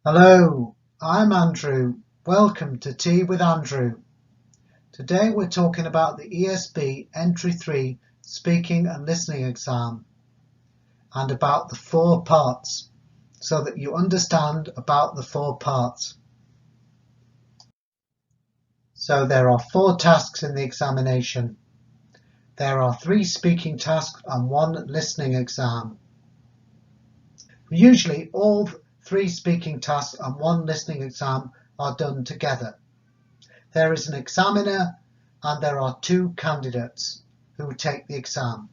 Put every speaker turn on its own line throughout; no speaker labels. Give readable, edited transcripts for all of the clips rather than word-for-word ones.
Hello, I'm Andrew. Welcome to Tea with Andrew. Today we're talking about the ESB Entry 3 Speaking and Listening Exam and about the 4 parts so that you understand about the 4 parts. So there are 4 tasks in the examination. There are 3 speaking tasks and 1 listening exam. Usually all 3 speaking tasks and 1 listening exam are done together. There is an examiner and there are 2 candidates who take the exam.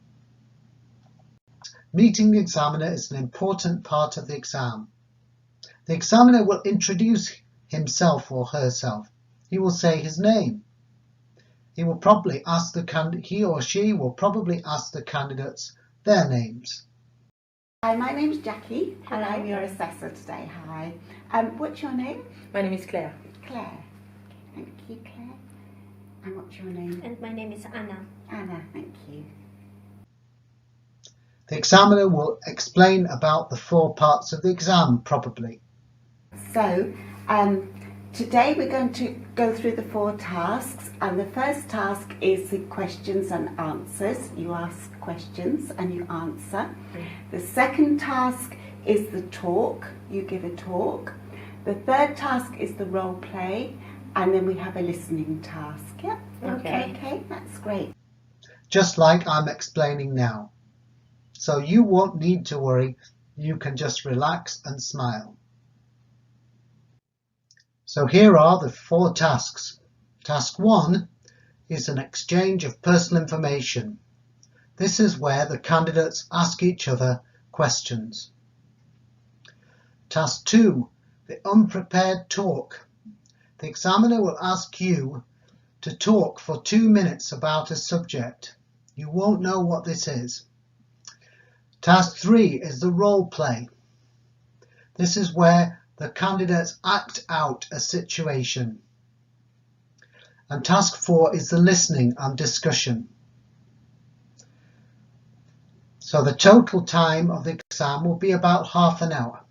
Meeting the examiner is an important part of the exam. The examiner will introduce himself or herself. He will say his name. He or she will probably ask the candidates their names.
Hi, my name's Jackie and I'm your assessor today. Hi. What's your name?
My name is Claire.
Claire. Thank you, Claire. And what's your name?
And my name is Anna.
Anna, thank you.
The examiner will explain about the 4 parts of the exam probably.
So, today we're going to go through the 4 tasks, and the first task is the questions and answers. You ask questions and you answer. The second task is the talk. You give a talk. The third task is the role play, and then we have a listening task. Yeah? Okay, that's great.
Just like I'm explaining now. So you won't need to worry, you can just relax and smile. So here are the 4 tasks. Task 1 is an exchange of personal information. This is where the candidates ask each other questions. Task 2, the unprepared talk. The examiner will ask you to talk for 2 minutes about a subject. You won't know what this is. Task 3 is the role play. This is where the candidates act out a situation. And task 4 is the listening and discussion. So the total time of the exam will be about half an hour.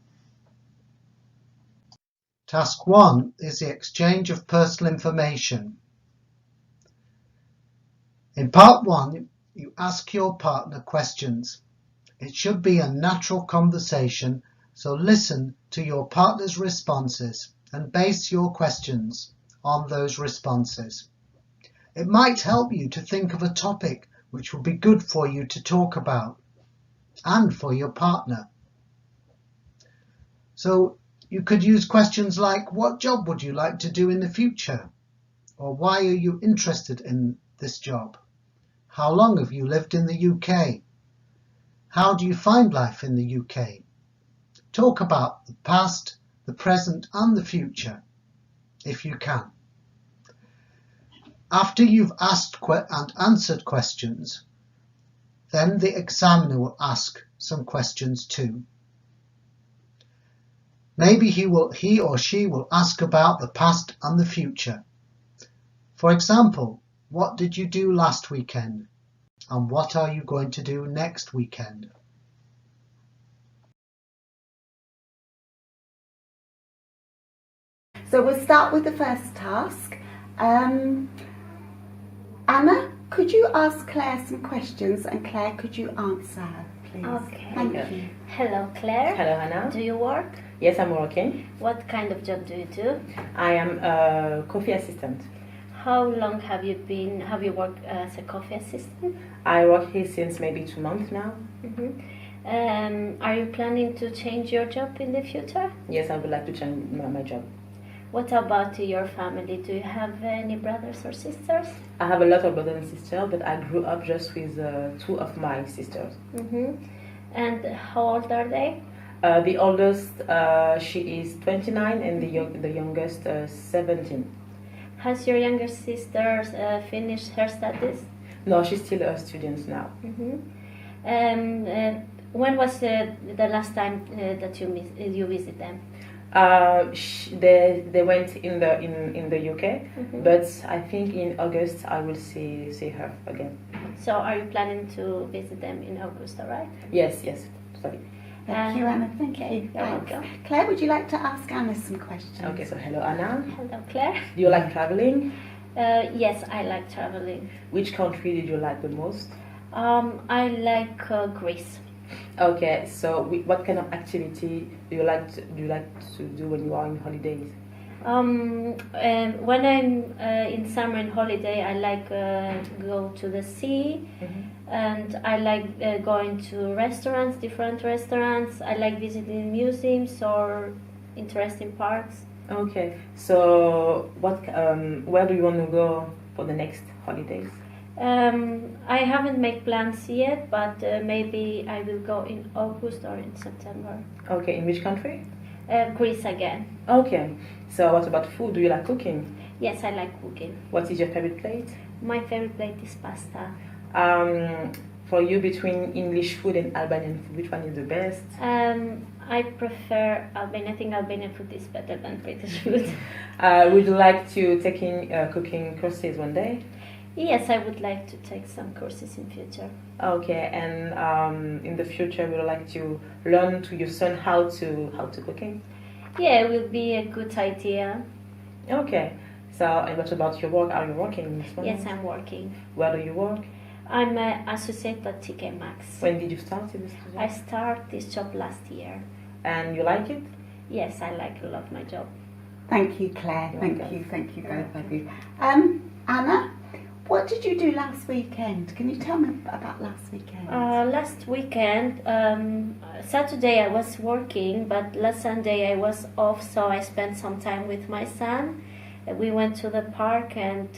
Task 1 is the exchange of personal information. In part 1, you ask your partner questions. It should be a natural conversation, so listen to your partner's responses and base your questions on those responses. It might help you to think of a topic which will be good for you to talk about and for your partner. So you could use questions like, what job would you like to do in the future? Or why are you interested in this job? How long have you lived in the UK? How do you find life in the UK? Talk about the past, the present and the future, if you can. After you've asked and answered questions, then the examiner will ask some questions too. Maybe he or she will ask about the past and the future. For example, what did you do last weekend? And what are you going to do next weekend?
So we'll start with the first task. Anna, could you ask Claire some questions, and Claire, could you answer her, please?
Okay.
Thank you.
Hello, Claire.
Hello, Anna.
Do you work?
Yes, I'm working.
What kind of job do you do?
I am a coffee assistant.
How long have you worked as a coffee assistant?
I work here since maybe 2 months now.
Are you planning to change your job in the future?
Yes, I would like to change my job.
What about your family? Do you have any brothers or sisters?
I have a lot of brothers and sisters, but I grew up just with 2 of my sisters.
And how old are they?
The oldest, she is 29, and the youngest, 17.
Has your younger sister finished her studies?
No, she's still a student now.
When was the last time that you visit them?
They went in the UK, but I think in August I will see her again.
So are you planning to visit them in August, all right?
Yes, sorry.
Thank you, Anna. Thank
Okay,
you.
you're
Thanks.
welcome.
Claire, would you like to ask Anna some questions?
Okay, so hello Anna.
Hello, Claire.
Do you like traveling?
Yes, I like traveling.
Which country did you like the most?
I like Greece.
Okay, so what kind of activity do you like to do when you are on holidays?
When I'm in summer and holiday, I like go to the sea, and I like going to restaurants, different restaurants. I like visiting museums or interesting parks.
Okay, so where do you want to go for the next holidays?
I haven't made plans yet, but maybe I will go in August or in September.
Okay, in which country?
Greece again.
Okay, so what about food? Do you like cooking?
Yes, I like cooking.
What is your favorite plate?
My favorite plate is pasta.
For you, between English food and Albanian food, which one is the best?
I prefer Albanian. I think Albanian food is better than British food.
Would you like to take in cooking courses one day?
Yes, I would like to take some courses in future.
Okay, and in the future, would you like to learn to your son how to cooking?
Yeah, it will be a good idea.
Okay, so and what about your work? Are you working in this moment?
Yes, I'm working.
Where do you work?
I'm an associate at TK Maxx.
When did you start in this job?
I started this job last year.
And you like it?
Yes, I like a lot my job.
Thank you, Claire. Thank
Okay.
you. Thank you, both of you. Anna, what did you do last weekend? Can you tell me about last weekend?
Last weekend, Saturday I was working, but last Sunday I was off, so I spent some time with my son. We went to the park and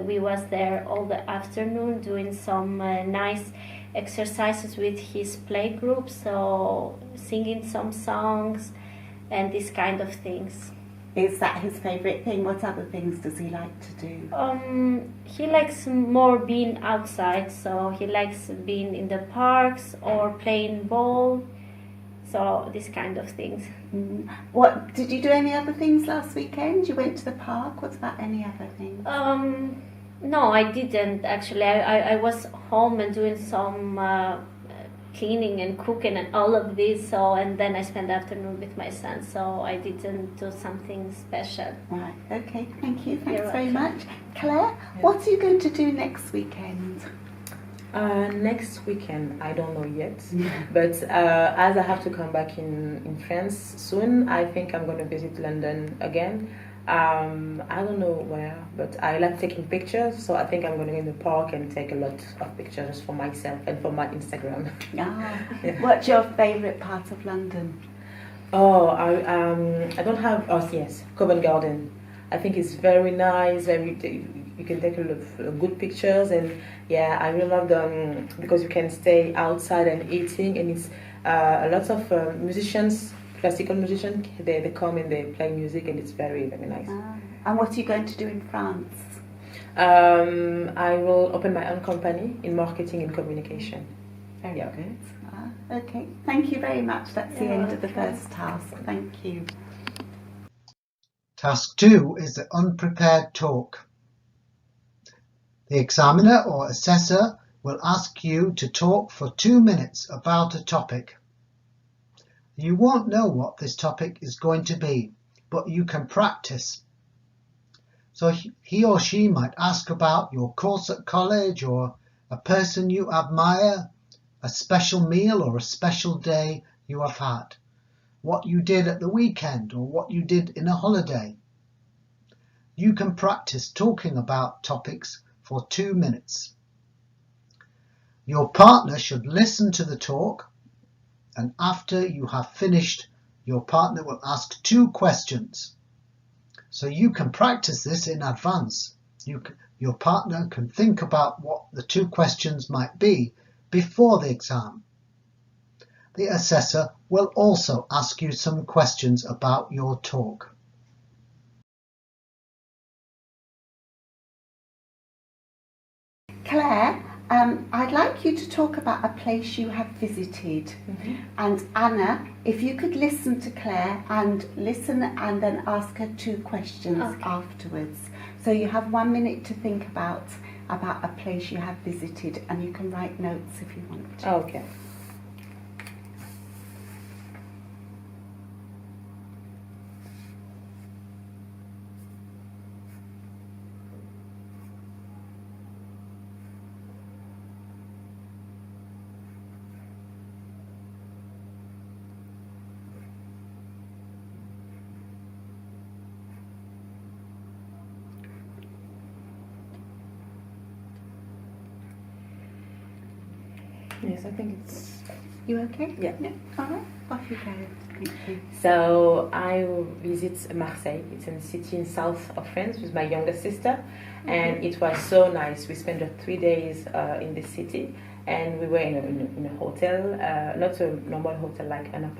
we was there all the afternoon doing some nice exercises with his play group, so singing some songs and this kind of things.
Is that his favourite thing? What other things does he like to do?
He likes more being outside, so he likes being in the parks or playing ball, so this kind of things.
What did you do? Any other things last weekend? You went to the park. What about any other things?
No, I didn't actually. I was home and doing some cleaning and cooking and all of this. So and then I spent the afternoon with my son. So I didn't do something special.
Right. Okay. Thank you. Thanks
You're
very
welcome.
much, Claire. What are you going to do next weekend?
Next weekend, I don't know yet, but as I have to come back in France soon, I think I'm going to visit London again. I don't know where, but I like taking pictures, so I think I'm going to go in the park and take a lot of pictures for myself and for my Instagram. Yeah.
What's your favourite part of London?
Oh, I don't have. Oh yes, Covent Garden. I think it's very nice. You can take a lot of good pictures, and yeah, I really love them because you can stay outside and eating, and it's a lot of musicians, classical musicians. They come and they play music, and it's very very nice.
And what are you going to do in France?
I will open my own company in marketing and communication.
Very good. Okay, thank you very much. That's the end of the first task. Thank you.
Task 2 is the unprepared talk. The examiner or assessor will ask you to talk for 2 minutes about a topic. You won't know what this topic is going to be, but you can practice. So he or she might ask about your course at college, or a person you admire, a special meal or a special day you have had, what you did at the weekend or what you did in a holiday. You can practice talking about topics for 2 minutes. Your partner should listen to the talk, and after you have finished, your partner will ask 2 questions. So you can practice this in advance. Your partner can think about what the 2 questions might be before the exam. The assessor will also ask you some questions about your talk.
Claire, I'd like you to talk about a place you have visited. And Anna, if you could listen to Claire and listen and then ask her 2 questions afterwards. So you have 1 minute to think about a place you have visited, and you can write notes if you want to.
Okay. Yes, I think it's...
You okay?
Yeah.
All right, off you go. Thank you.
So I visit Marseille. It's a city in south of France with my younger sister, and it was so nice. We spent 3 days in the city, and we were in a hotel, not a normal hotel, like an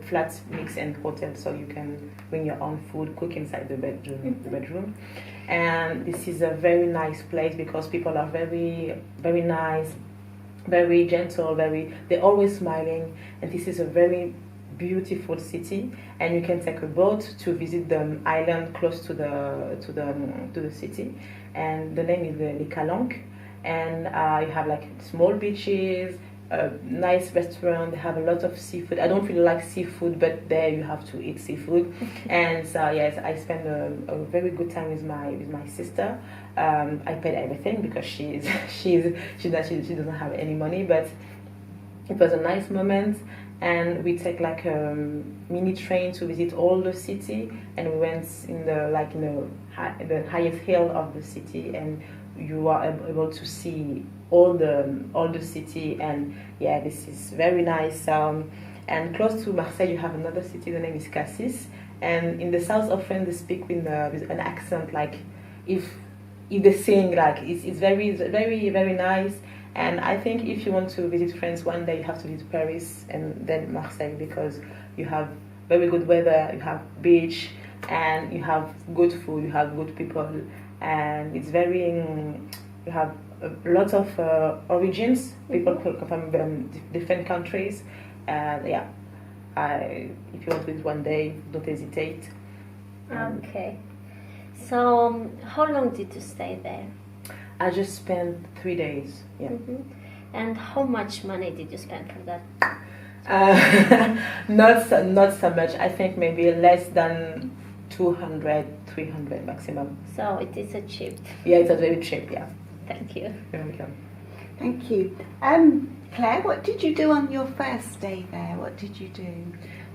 flat mix and hotel, so you can bring your own food, cook inside the bedroom. And this is a very nice place because people are very, very nice, very gentle, they're always smiling, and this is a very beautiful city, and you can take a boat to visit the island close to the city, and the name is the Calanques, and you have like small beaches, a nice restaurant. They have a lot of seafood. I don't really like seafood, but there you have to eat seafood. And so yes, I spent a very good time with my sister. I paid everything because she doesn't have any money, but it was a nice moment. And we take like a mini train to visit all the city, and we went in the highest hill of the city, and you are able to see all the city, and yeah, this is very nice. And close to Marseille, you have another city. The name is Cassis, and in the south of France, they speak with an accent, like if they sing, like it's very, very, very nice. And I think if you want to visit France one day, you have to visit Paris and then Marseille, because you have very good weather, you have beach, and you have good food, you have good people, and it's very, you have a lot of origins. People come from different countries, and yeah, if you want to visit one day, don't hesitate.
Okay. So, how long did you stay there?
I just spent 3 days. Yeah.
And how much money did you spend for that?
Not so much. I think maybe less than 200, 300 maximum.
So it is a cheap.
Yeah, it was very cheap. Yeah.
Thank you.
You're welcome.
Thank you. Claire, what did you do on your first day there? What did you do?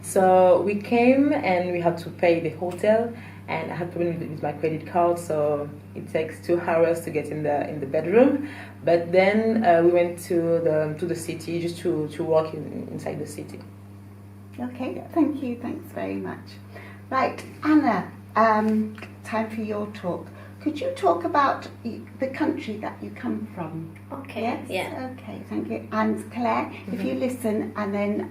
So we came and we had to pay the hotel, and I had problem with my credit card, so it takes 2 hours to get in the bedroom. But then we went to the city just to walk inside the city.
Okay, thank you. Thanks very much. Right, Anna, time for your talk. Could you talk about the country that you come from?
Okay.
Yes?
Yeah.
Okay, thank you. And Claire, if you listen and then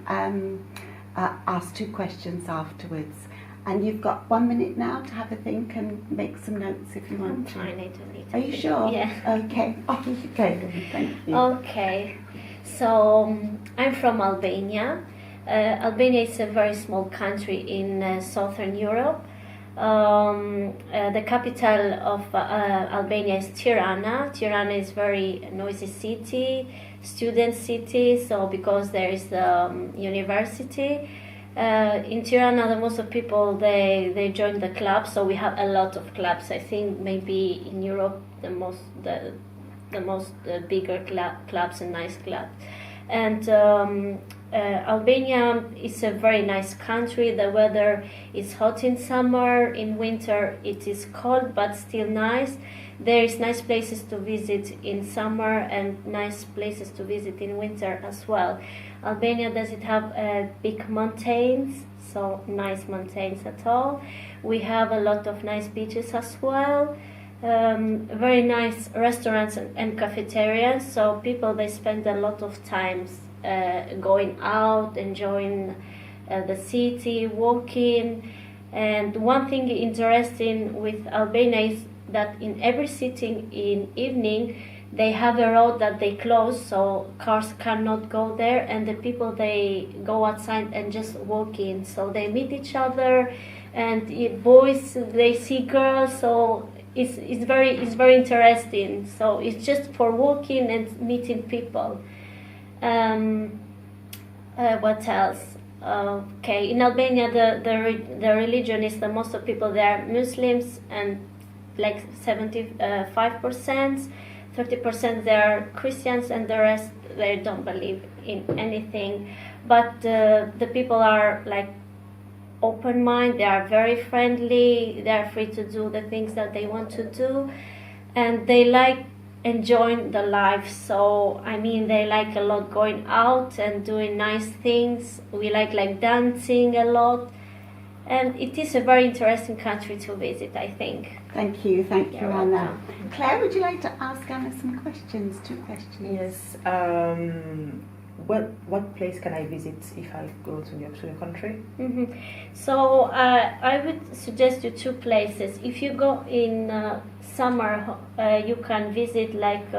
ask 2 questions afterwards. And you've got 1 minute now to have a think and make some notes if you want to.
I need to read.
Are you sure?
Yeah.
Okay. Off you go. Thank you.
Okay. So I'm from Albania. Albania is a very small country in southern Europe. The capital of Albania is Tirana. Tirana is very noisy city, student city. So because there is the university. In Tirana, the most of people they join the clubs, so we have a lot of clubs. I think maybe in Europe the bigger clubs and nice clubs. And Albania is a very nice country. The weather is hot in summer. In winter it is cold, but still nice. There is nice places to visit in summer and nice places to visit in winter as well. Albania doesn't have big mountains, so nice mountains at all. We have a lot of nice beaches as well. Very nice restaurants and cafeterias, so people they spend a lot of times going out, enjoying the city, walking. And one thing interesting with Albania is that in every city in evening they have a road that they close, so cars cannot go there, and the people they go outside and just walk in, so they meet each other, and boys they see girls, so it's very interesting. So it's just for walking and meeting people. What else? Okay, in Albania the religion is the most of people there are Muslims, and like 75%. 30% they are Christians, and the rest they don't believe in anything. But the people are like open mind. They are very friendly. They are free to do the things that they want to do, and they like enjoying the life. So I mean, they like a lot going out and doing nice things. We like dancing a lot, and it is a very interesting country to visit, I think.
Thank you,
You're
Anna.
welcome.
Claire, would you like to ask Anna some questions? 2 questions.
Yes. What place can I visit if I go to your country?
So I would suggest you 2 places. If you go in summer, you can visit like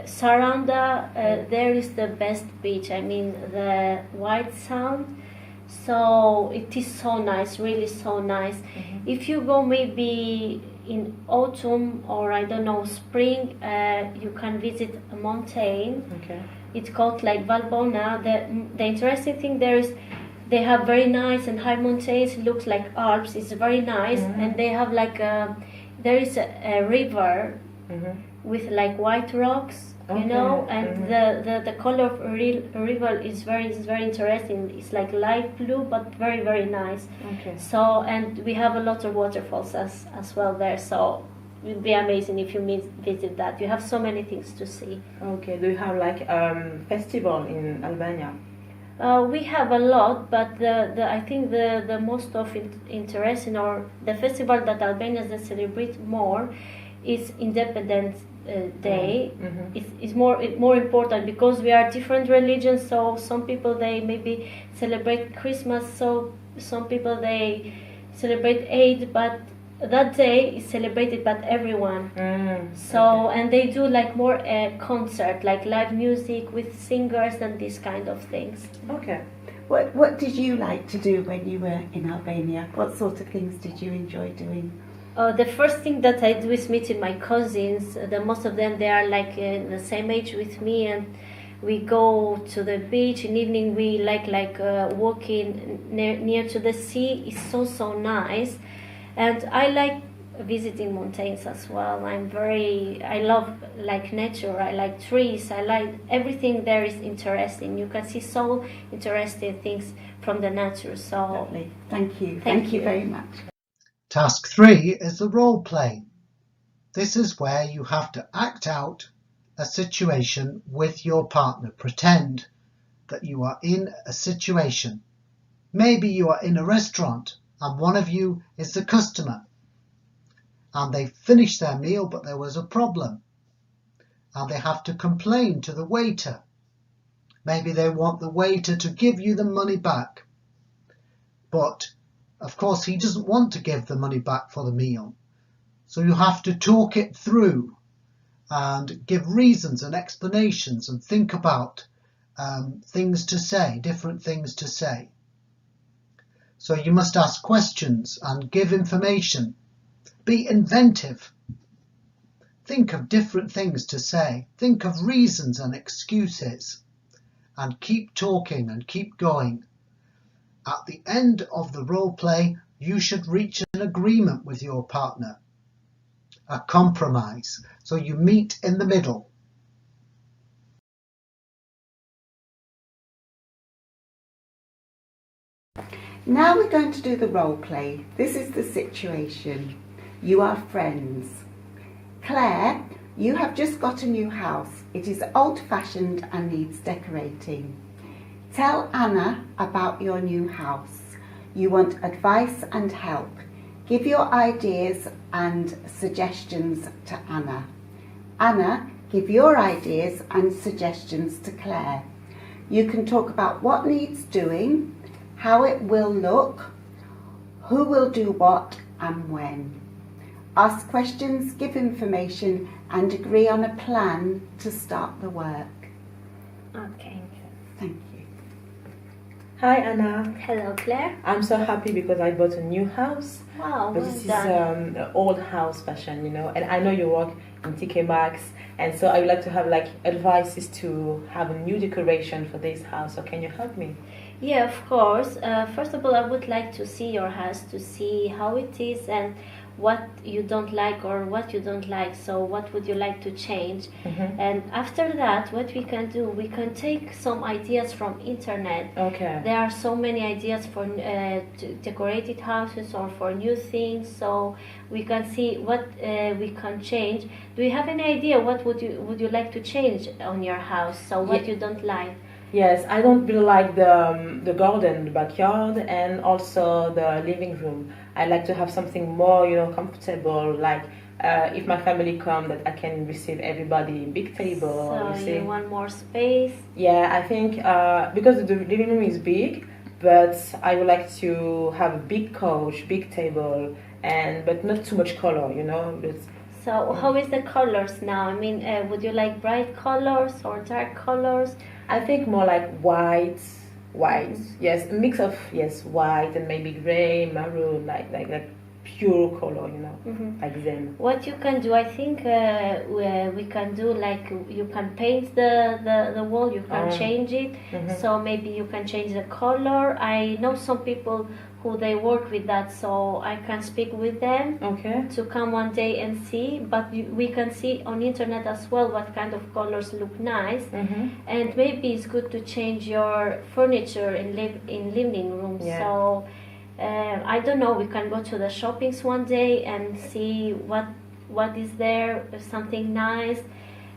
Saranda. There is the best beach. I mean, the White Sand. So it is so nice, really so nice. If you go maybe in autumn or I don't know, spring, you can visit a mountain.
Okay.
It's called like Valbona. The interesting thing there is they have very nice and high mountains. It looks like Alps. It's very nice, and they have like there is a river with like white rocks, you know, and the color of a river is very interesting. It's like light blue, but very, very nice.
Okay.
So, and we have a lot of waterfalls as well there. So it would be amazing if you visit that. You have so many things to see.
Okay. Do you have like festival in Albania?
We have a lot, but I think the most of interesting or the festival that Albanians celebrate more is Independence Day. It's more important because we are different religions. So some people they maybe celebrate Christmas. So some people they celebrate Eid, but that day is celebrated by everyone. So and they do like more concert, like live music with singers and these kind of things.
Okay.
What did you like to do when you were in Albania? What sort of things did you enjoy doing?
The first thing that I do is meeting my cousins. Most of them they are like the same age with me, and we go to the beach. In the evening we like walking near to the sea. It's so nice, and I like visiting mountains as well. I love like nature. I like trees. I like everything there is interesting. You can see so interesting things from the nature. So
Lovely. Thank you. Thank you very much.
Task 3 is the role play. This is where you have to act out a situation with your partner. Pretend that you are in a situation. Maybe you are in a restaurant and one of you is the customer and they finished their meal but there was a problem and they have to complain to the waiter. Maybe they want the waiter to give you the money back, but of course he doesn't want to give the money back for the meal. So you have to talk it through and give reasons and explanations and think about things to say, different things to say. So you must ask questions and give information. Be inventive. Think of different things to say. Think of reasons and excuses. And keep talking and keep going. At the end of the role play, you should reach an agreement with your partner. A compromise. So you meet in the middle.
Now we're going to do the role play. This is the situation. You are friends. Claire, you have just got a new house. It is old-fashioned and needs decorating. Tell Anna about your new house. You want advice and help. Give your ideas and suggestions to Anna. Anna, give your ideas and suggestions to Claire. You can talk about what needs doing, how it will look, who will do what and when. Ask questions, give information and agree on a plan to start the work.
okay.
Thank you.
Hi Anna.
Hello, Claire.
I'm so happy because I bought a new house.
Wow,
But
well
this is
done.
an old house fashion, you know, and I know you work in TK Maxx, and so I would like to have like advices to have a new decoration for this house. So can you help me?
Yeah, of course. First of all, I would like to see your house to see how it is and what you don't like or what you don't like. So, what would you like to change? And after that, what we can do, we can take some ideas from internet.
Okay.
There are so many ideas for decorated houses or for new things. So we can see what we can change. Do you have any idea what would you like to change on your house? So what you don't like?
Yes, I don't really like the garden, the backyard, and also the living room. I like to have something more, comfortable. Like if my family come, that I can receive everybody in big table.
So you want more space?
Yeah, I think because the living room is big, but I would like to have a big couch, big table, but not too much color.
So how is the colors now? I mean, would you like bright colors or dark colors?
I think more like white. Yes, a mix of white and maybe gray, maroon, like pure color, like them.
What you can do, I think, we can do like you can paint the wall, you can change it. So maybe you can change the color. I know some people who they work with that, so I can speak with them to come one day and see. But we can see on internet as well what kind of colors look nice, and maybe it's good to change your furniture in living room.
Yeah.
So I don't know. We can go to the shoppings one day and see what is there, something nice.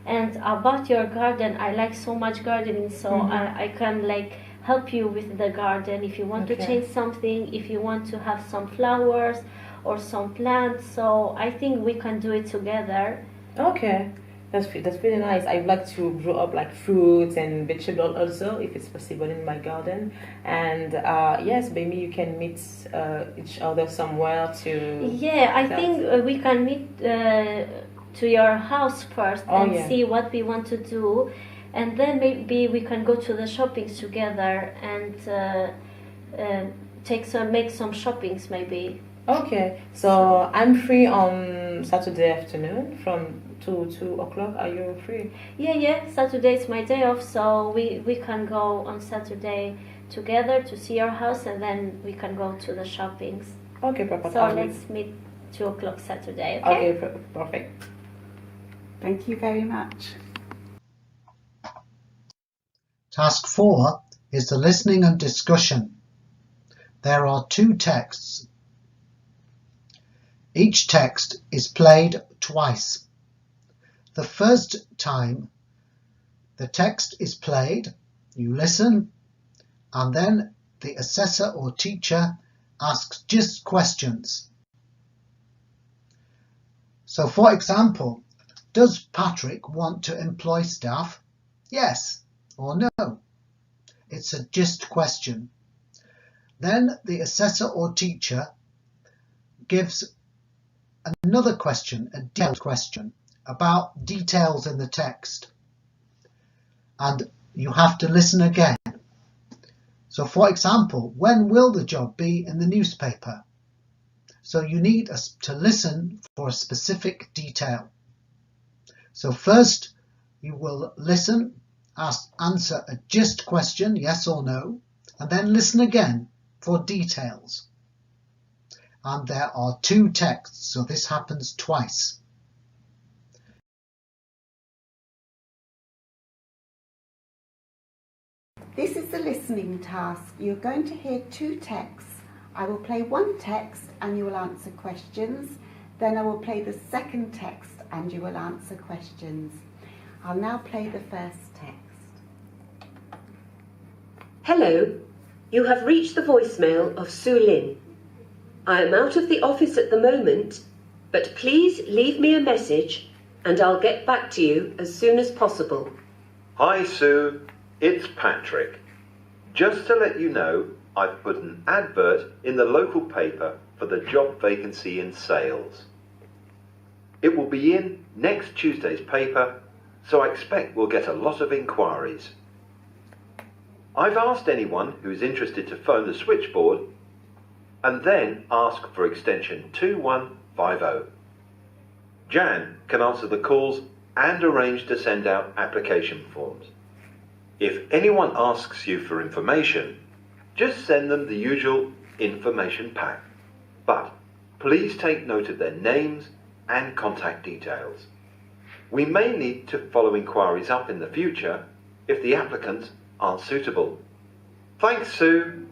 And about your garden, I like so much gardening, so I can like help you with the garden if you want to change something, if you want to have some flowers or some plants. So I think we can do it together.
Okay, that's really nice. I'd like to grow up like fruits and vegetables also, if it's possible, in my garden. And yes, maybe you can meet each other somewhere to.
Yeah, I think we can meet to your house first and see what we want to do. And then maybe we can go to the shoppings together and make some shoppings maybe.
Okay, so I'm free on Saturday afternoon from 2 o'clock. Are you free?
Yeah. Saturday is my day off, so we can go on Saturday together to see your house, and then we can go to the shoppings.
Okay, perfect.
So let's meet 2 o'clock Saturday. Okay.
Okay, perfect.
Thank you very much.
Task 4 is the listening and discussion. There are 2 texts. Each text is played twice. The first time the text is played, you listen, and then the assessor or teacher asks just questions. So, for example, does Patrick want to employ staff? Yes or no? It's a just question. Then the assessor or teacher gives another question, a detailed question about details in the text, and you have to listen again. So, for example, when will the job be in the newspaper? So you need to listen for a specific detail. So first you will listen, answer a just question, yes or no, and then listen again for details. And there are 2 texts, so this happens twice.
This is the listening task. You're going to hear 2 texts. I will play one text and you will answer questions. Then I will play the second text and you will answer questions. I'll now play the first text.
Hello, you have reached the voicemail of Sue Lin. I am out of the office at the moment, but please leave me a message and I'll get back to you as soon as possible.
Hi Sue, it's Patrick. Just to let you know, I've put an advert in the local paper for the job vacancy in sales. It will be in next Tuesday's paper, so I expect we'll get a lot of inquiries. I've asked anyone who's interested to phone the switchboard and then ask for extension 2150. Jan can answer the calls and arrange to send out application forms. If anyone asks you for information, just send them the usual information pack. But please take note of their names and contact details. We may need to follow inquiries up in the future if the applicants aren't suitable. Thanks, Sue.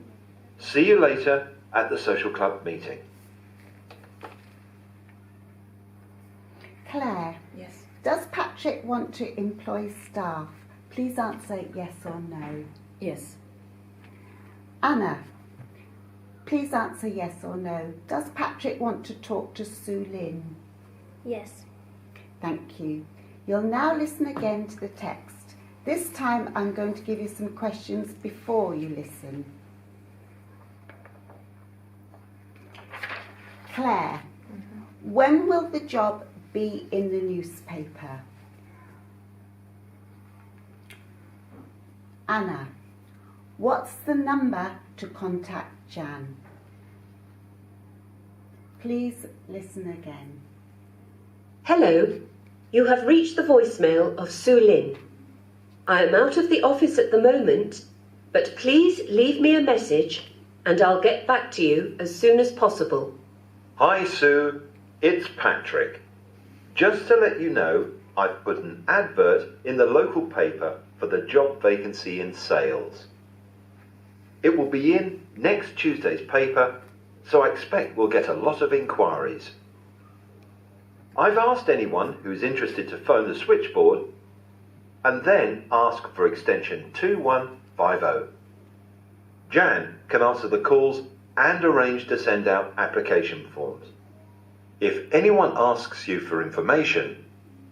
See you later at the social club meeting.
Claire,
Yes.
does Patrick want to employ staff? Please answer yes or no.
Yes.
Anna, please answer yes or no. Does Patrick want to talk to Sue Lynn?
Yes.
Thank you. You'll now listen again to the text. This time I'm going to give you some questions before you listen. Claire, when will the job be in the newspaper? Anna, what's the number to contact Jan? Please listen again.
Hello, you have reached the voicemail of Sue Lynn. I am out of the office at the moment, but please leave me a message and I'll get back to you as soon as possible.
Hi, Sue. It's Patrick. Just to let you know, I've put an advert in the local paper for the job vacancy in sales. It will be in next Tuesday's paper, so I expect we'll get a lot of inquiries. I've asked anyone who's interested to phone the switchboard and then ask for extension 2150. Jan can answer the calls and arrange to send out application forms. If anyone asks you for information,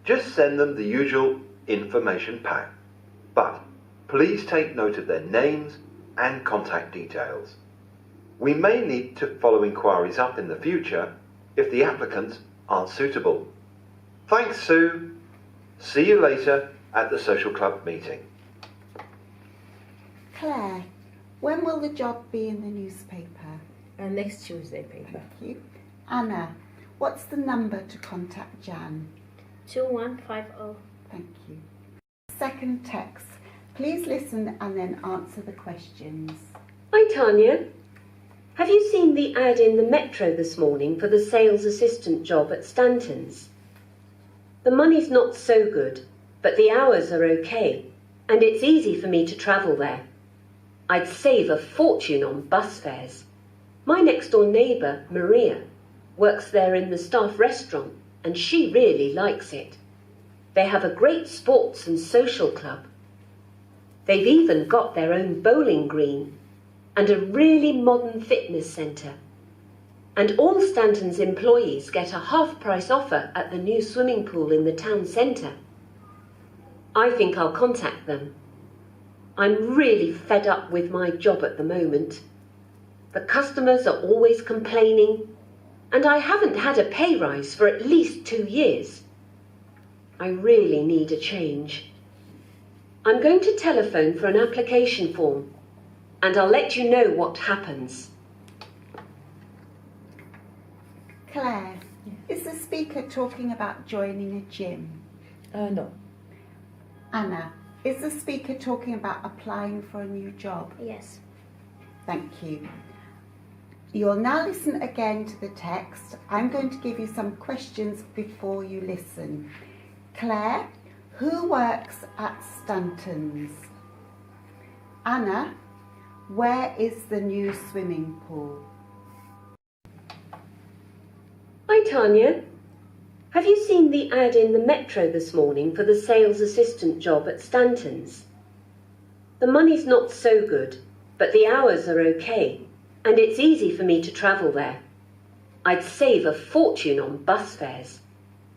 just send them the usual information pack. But please take note of their names and contact details. We may need to follow inquiries up in the future if the applicants aren't suitable. Thanks, Sue. See you later at the social club meeting.
Claire, when will the job be in the newspaper?
Next Tuesday paper.
Thank you. Anna, what's the number to contact Jan?
2150.
Thank you. Second text. Please listen and then answer the questions.
Hi, Tanya. Have you seen the ad in the Metro this morning for the sales assistant job at Stanton's? The money's not so good, but the hours are okay, and it's easy for me to travel there. I'd save a fortune on bus fares. My next-door neighbour, Maria, works there in the staff restaurant, and she really likes it. They have a great sports and social club. They've even got their own bowling green and a really modern fitness centre. And all Stanton's employees get a half-price offer at the new swimming pool in the town centre. I think I'll contact them. I'm really fed up with my job at the moment. The customers are always complaining, and I haven't had a pay rise for at least 2 years. I really need a change. I'm going to telephone for an application form, and I'll let you know what happens.
Claire, is the speaker talking about joining a gym?
No.
Anna, is the speaker talking about applying for a new job?
Yes.
Thank you. You'll now listen again to the text. I'm going to give you some questions before you listen. Claire, who works at Stanton's? Anna, where is the new swimming pool?
Hi, Tanya. Have you seen the ad in the Metro this morning for the sales assistant job at Stanton's? The money's not so good, but the hours are okay, and it's easy for me to travel there. I'd save a fortune on bus fares.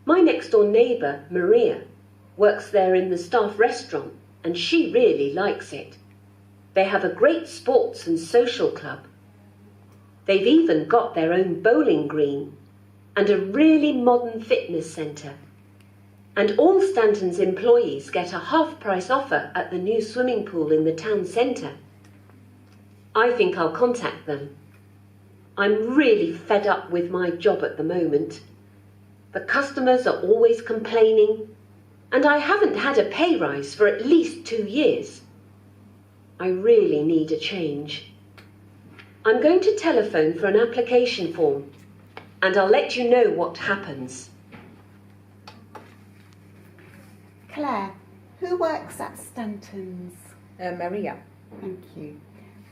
My next-door neighbour, Maria, works there in the staff restaurant, and she really likes it. They have a great sports and social club. They've even got their own bowling green and a really modern fitness centre. And all Stanton's employees get a half-price offer at the new swimming pool in the town centre. I think I'll contact them. I'm really fed up with my job at the moment. The customers are always complaining, and I haven't had a pay rise for at least 2 years. I really need a change. I'm going to telephone for an application form, and I'll let you know what happens.
Claire, who works at Stanton's?
Maria.
Thank you.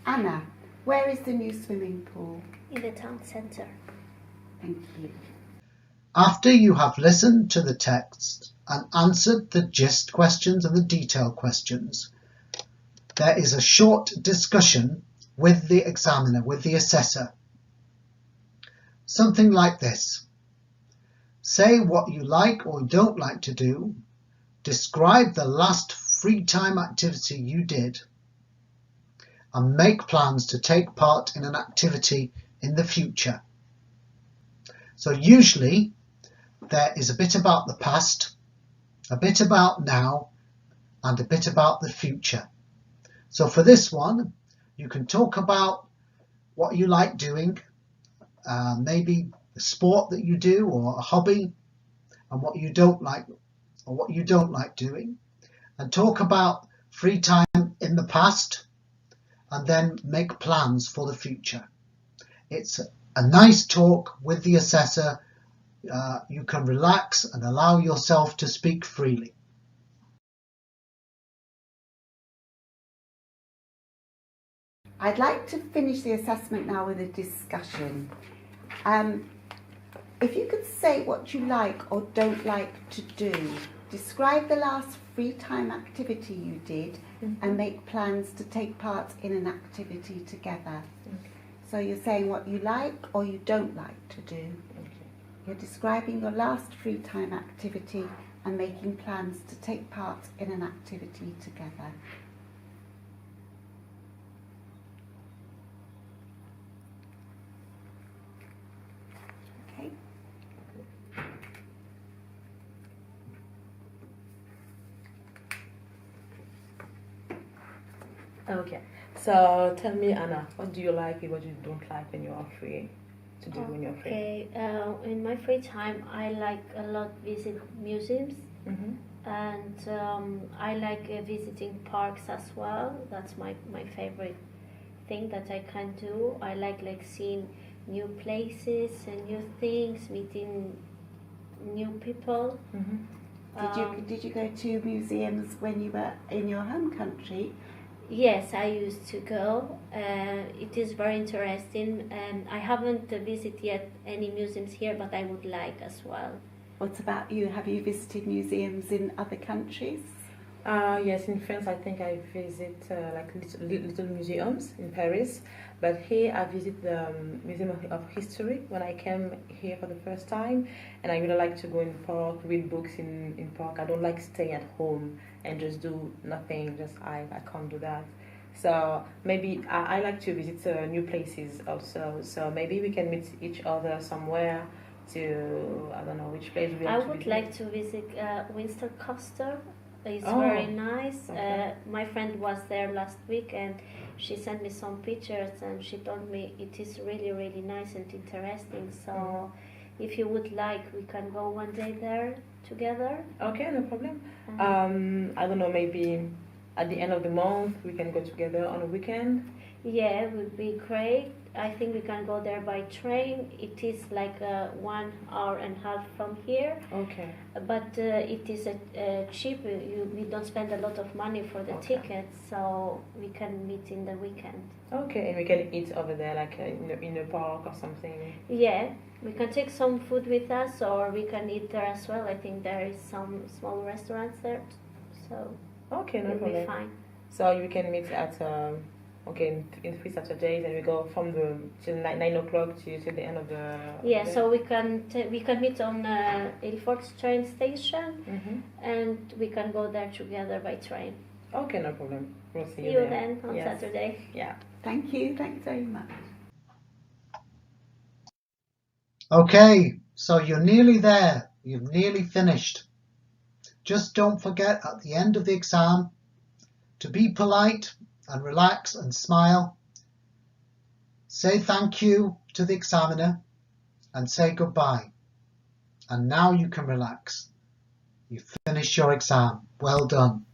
Anna, where is the new swimming pool?
In the town centre.
Thank you.
After you have listened to the text and answered the gist questions and the detail questions, there is a short discussion with the examiner, with the assessor. Something like this. Say what you like or don't like to do. Describe the last free time activity you did. And make plans to take part in an activity in the future. So usually there is a bit about the past, a bit about now, and a bit about the future. So for this one, you can talk about what you like doing, maybe the sport that you do or a hobby, and what you don't like or what you don't like doing, and talk about free time in the past, and then make plans for the future. It's a nice talk with the assessor. You can relax and allow yourself to speak freely.
I'd like to finish the assessment now with a discussion. If you could say what you like or don't like to do, describe the last free time activity you did, and make plans to take part in an activity together. So you're saying what you like or you don't like to do. You're describing your last free time activity and making plans to take part in an activity together. Okay.
Okay. So tell me, Anna, what do you like and what you don't like when you are free to do when you're free?
Okay, in my free time, I like a lot visit museums, and I like visiting parks as well. That's my favorite thing that I can do. I like seeing new places and new things, meeting new people.
Did you go to museums when you were in your home country?
Yes, I used to go. It is very interesting, and I haven't visited yet any museums here, but I would like as well.
What about you? Have you visited museums in other countries?
Yes, in France I think I visit little museums in Paris, but here I visit the Museum of History when I came here for the first time, and I really like to go in park, read books in park. I don't like stay at home and just do nothing, I can't do that. So maybe I like to visit new places also, so maybe we can meet each other somewhere to, I don't know which place we
I
want to
would
visit.
like to visit Windsor Castle. It's
Oh,
very nice.
okay.
My friend was there last week and she sent me some pictures and she told me it is really, really nice and interesting. So if you would like, we can go one day there together.
Okay, no problem. I don't know, maybe at the end of the month we can go together on a weekend.
Yeah, it would be great. I think we can go there by train. It is like 1 hour and a half from here.
Okay.
But it is cheap. We don't spend a lot of money for the tickets, so we can meet in the weekend.
Okay, and we can eat over there, in a park or something.
Yeah, we can take some food with us, or we can eat there as well. I think there is some small restaurants there, so
Okay, no
it'll be
problem.
fine.
So we can meet at in 3 Saturdays, and we go from till 9 o'clock to the end of the.
Yeah,
day.
so we can meet on Ilford train station, and we can go there together by train.
Okay, no problem. We'll see
See
you
you
there.
then on
Yes.
Saturday.
Yeah.
Thank you very much.
Okay, so you're nearly there. You've nearly finished. Just don't forget at the end of the exam to be polite and relax and smile. Say thank you to the examiner and say goodbye. And now you can relax. You've finished your exam. Well done.